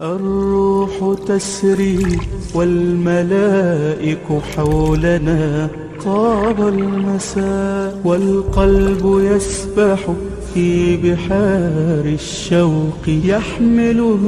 الروح تسري والملائك حولنا طاب المساء والقلب يسبح في بحار الشوق يحمله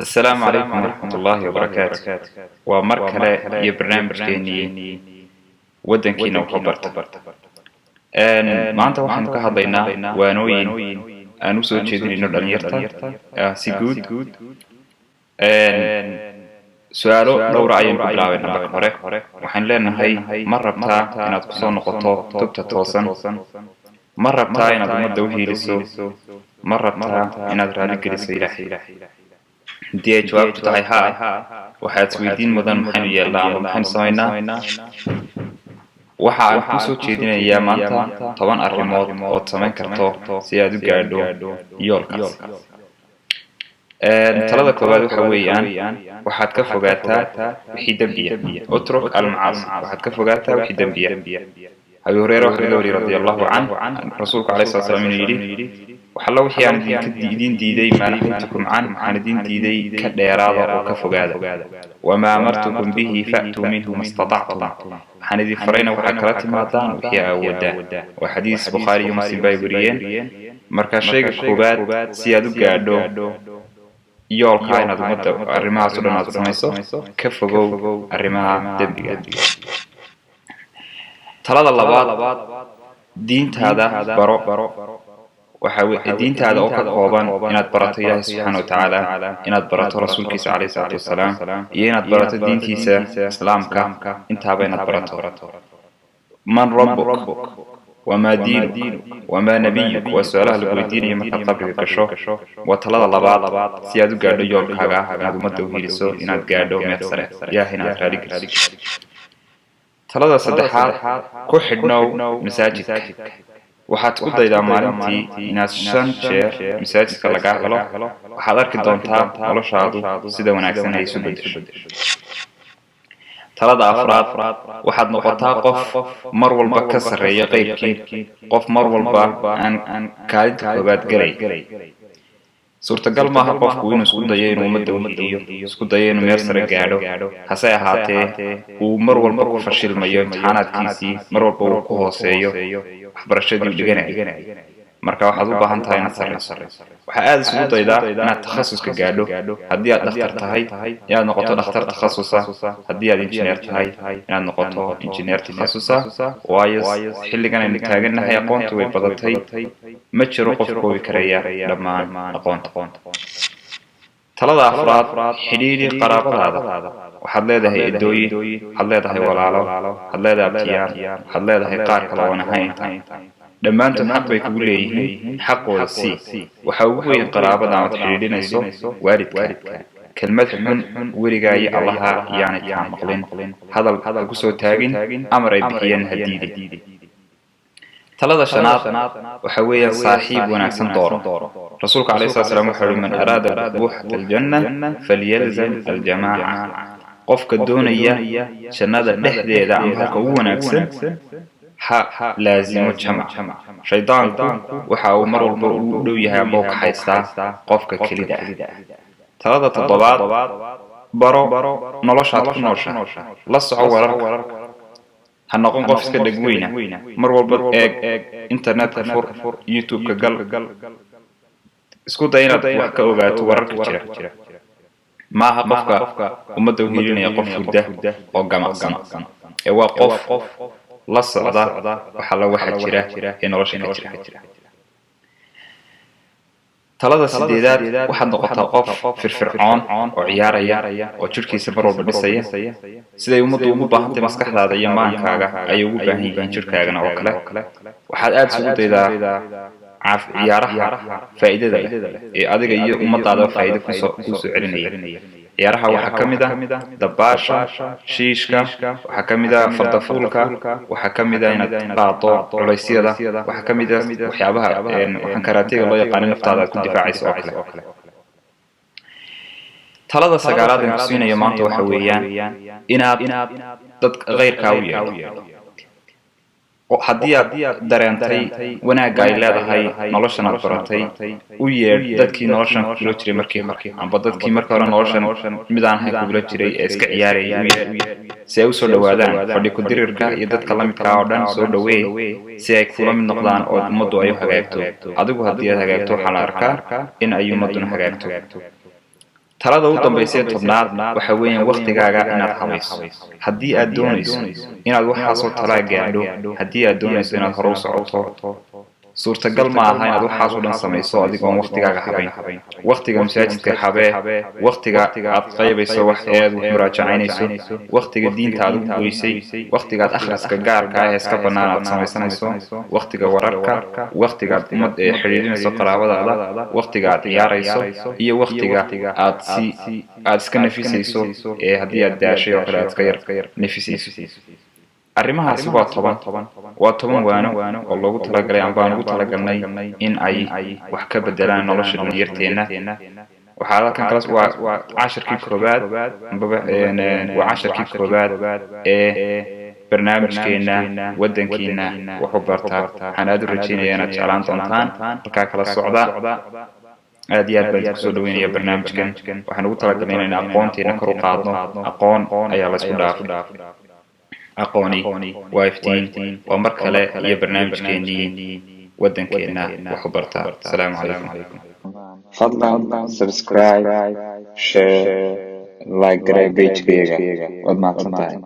السلام عليكم ورحمة الله وبركاته ومركلة يبرنامج كيني ودن كينا وخبرت maanta waxaan ka hadlaynaa waanooyin aan u soo jeedinayno dhalinyarta si guud su'aalo dhowr ayaan ku bilaabaynaa marka hore waxaan leenahay ma rabtaa inaad ku soo noqoto tubta toosan ma rabtaa inaad ummadda u hiiliso ma rabtaa inaad raali geliso ilaahay haddii ay jawaabtu tahay haa waxaad isweydiin mudan maxaynu yeelnaa ama maxaynu samaynaa waxa aan ku soo jeedinayaa maanta 10 arrimood ood samayn karto si aad u gaadho yoolkaas talada koowaad waxa weeyaan waxaad ka fogaataa wixii dambiya utruk al-macaasi waxaad ka fogaataa wixii dambiya Abu Hurayra radiyallahu anhu rasuulku alayhi salaam yiri waxa la wixii aan idin diiday maalahaytukum an aan idin diiday ka dheeraada oo ka fogaada wama amartukum bihi fa'tu minhu mastata'tum waxaan idin farayna waxa kala timaadaan wixii aawada waa xadiis Bukhari iyo Muslim bay wariyeen marka shayga koobaad si aad u gaadho yoolka inaad ummadda arrimahaas oo dhan aad samayso ka fogow arrimaha dambiga talada labaad diintaada baro waxa diintaada oo ka kooban inaad barato Ilaahay subhanahu wa ta'ala inaad barato rasuulkiisa alayhi salatu wasalaam iyo inaad barato diintiisa islaamka intaaba inaad barato man rabbuk wama diinuk wama nabiyuk wa su'aalaha lagu diinayo marka qabriga gasho wa talada labaad si aad u gaadho yoolkaaga inaad ummadda u hiiliso inaad gaadho meel sare Ilaahay inaad raali geliso talada saddexaad ku xidhnow masaajidka waxaad ku daydaa maalintii inaad 5 jeer masaajidka laga helo waxaad arki doontaa noloshaadu sida wanaagsan ay isu bedesho talada afraad waxaad noqotaa qof mar walba ka sareeya qaybkii qof mar walba aan kaalinta koobaad galay suurtagal maaha qofku inuu isku dayo inuu ummadda u hiiliyo isku dayo inuu meel sare gaadho hase ahaatee uu mar walba ku fashilmayo imtixaanaadkiisii mar walba uu ku hooseeyo waxbarashadii u dhiganayo marka waxaad u baahan tahay inaad sareyso waxa aad isugu daydaa inaad takhasuska gaadho haddii aad dhakhtar tahay inaad noqoto dhakhtar takhasusa haddii aad injineer tahay inaad noqoto injineer takhasusa waayo xilligan aynu taaganahay aqoontu way badatay ma jiro qof koobi karaya dhammaan aqoonta talada afraad xidhiidhi qaraabadaada waxaad leedahay eedooyin waxaad leedahay walaalo waxaad leedahay abtiyaan waxaad leedahay qaar kale oo aan ahayn dhammaantood xaq bay kugu leeyihiin xaqooda sii waxa ugu weyn qaraabada aad xidhiidhinayso waalidka kelmad xun weligaa iyo allaha yaanay kaa maqlin hadal ku soo taagin amar ay bixiyeen hadiidi talada shanaad waxa weeyaan saaxiib wanaagsan dooro rasuulka alayhi salaam wuxuu yiri man arada buuxat aljanna falyalzam aljamaa qofka doonaya jannada dhexdeeda ama halka ugu wanaagsan لازم الجمع شيطان وحاو مر والبو دو يها بوك حيستا قفك كليدا ثلاثة تضباط برو نلاشات كنوشا لسعو ورق هنقوم قفز كدقوينة مر والبو انترنت فور يوتيوب كقل اسكو داينا وحكا اوغات ورق جرا maaha qofka ummadda u hiilinaya qof hurda oo gamacsan ee waa qof la socda waxa la waxa jira ee nolosha ka jira talada sideedaad waxaad noqotaa qof firfircoon oo ciyaaraya oo jirkiisa mar walba dhisaya siday ummaddu ugu baahantay maskaxdaada iyo maankaaga ayay ugu baahan yihiin jirkaagana oo kale waxaad aad isugu daydaa ciyaaraha faa'iidada leh ee adiga iyo ummadaada faa'iido kusoo celinaya ciyaaraha waxaa ka mid ah dabaasha shiishka waxaa ka mid ah fardafuulka waxaa ka mid ah inaad qaado culaysyada waxaa ka mid ah waxyaabaha waxaan karaatiga loo yaqaano naftaada aad ku difaacayso oo kale talada sagaalaad aan ku siinayo maanta waxa weeyaan inaad dad ghayrkaa u yeedho haddii aad dareentay wanaagga ay leedahay noloshan aad baratay u yeedh dadkii noloshan kugula jiray markii hore amba dadkii marka hore noloshan mid aan ahay kugula jiray ee iska ciyaarayay u yeedh si ay usoo dhawaadaan fadhi ku dirirka iyo dadka la midkaa oo dhan soo dhaweey si ay kula mid noqdaan oo ummaddu ay u hagaagto adigu haddii aad hagaagto waxaa la arkaa in ay ummadduna hagaagto talada u dambaysay tobnaad waxa weeyaan waqtigaaga inaad habayso haddii aad doonayso inaad waxaasoo talaa gaadho haddii aad doonayso inaad hore u socoto suurtagal ma aha inaad waxaasoo dhan samayso adigoon waqtigaaga habayn waqtiga masaajidka habee waqtiga aad qaybayso wax eed wax muraajacaynayso waqtiga diinta aad u goysay waqtiga aad akhriska gaarka ah ee iska bannaan aad samaysanayso waqtiga wararka waqtiga aad ummad ee xidhiidhinayso qaraabadaada waqtiga aad ciyaarayso iyo waqtiga aad iska nafisayso ee haddii aad daashay oo kale aad iska yar nafisayso arrimahaasi waa 10 waano oo loogu talagalay amba aan ugu talagalnay in ay wax ka bedelaan nolosha dhalinyarteena waxaa halkan kala waa 10kii koobaad waa 10kii koobaad ee barnaamijkeena wadankeena wuxuu bartaa waxaan aad u rajaynayaa inaad jeclaan doontaan halkaa kala socda aad iyo aad baan kusoo dhaweynaya barnaamijkan waxaan ugu talagalnay inaan aqoonteena kor u qaadno aqoon ayaa la isku dhaafay aqooni waa iftiin waa mar kale iyo barnaamijkeennii waddankeena wax u bartaa asalaamu calaykum fadlan subscribe share like garee page-kayga waad mahadsantahay